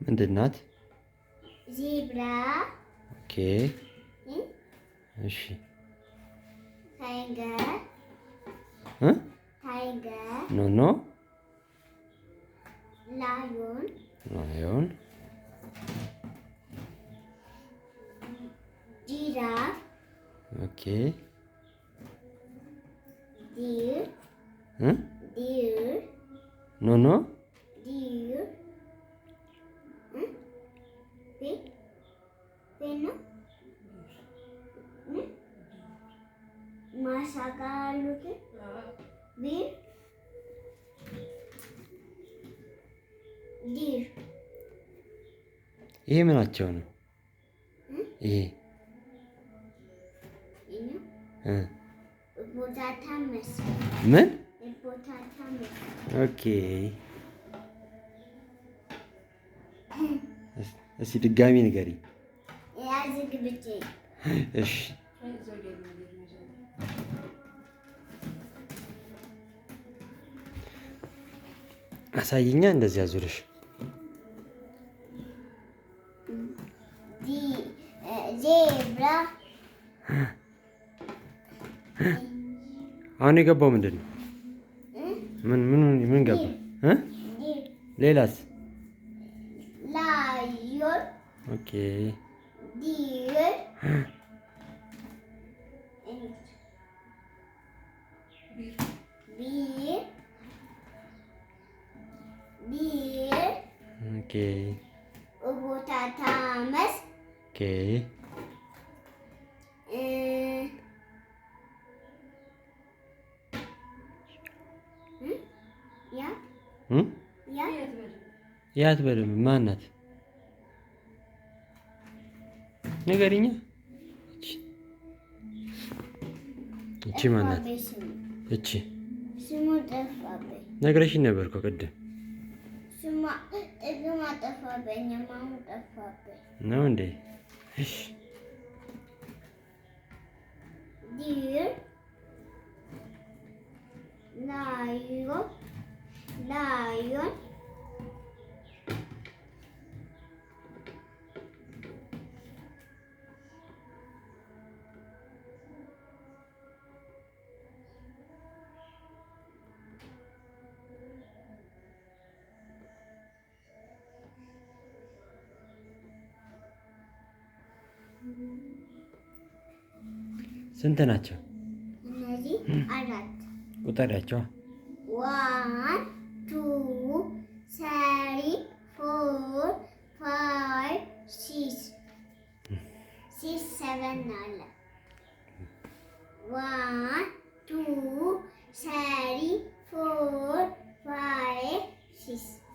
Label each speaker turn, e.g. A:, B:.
A: ምንድን ናት?
B: ዜብራ።
A: ኦኬ እሺ።
B: ታይገር
A: ኖ ኖ። ላዮን
B: ጂራፍ።
A: ኦኬ
B: ዲር
A: ኖ ኖ።
B: ዲር ማሳጋሉት ቢር ዲር።
A: ይሄ ምናቸው ነው? ይሄ ምን? ኦኬ እስኪ ድጋሚ ንገሪኝ። እሺ አሳይኛ። እንደዚህ አዙርሽ።
B: ዜብራ።
A: አሁን የገባው ምንድን ነው? ምን ገባ? ሌላስ?
B: ላዮን።
A: ኦኬ
B: ዲር ቢር
A: ኦኬ
B: ሂፖፖታመስ።
A: ኦኬ ያት በደምብ ማናት? ንገሪኛ። እቺ ማናት? እቺ
B: ስሙ ጠፋብኝ።
A: ነግረሽኝ ነበር እኮ ቅድም።
B: ስሟ ጥቅም ጠፋብኝ። ማሙ ጠፋብኝ
A: ነው እንዴ? እሺ
B: ዲር ላዮን
A: ስንት ናቸው?
B: እነዚህ አራት
A: ቁጠሪያቸው።
B: 1 2 3 4 5 6 7 አለ። 1 2 3 4 5 6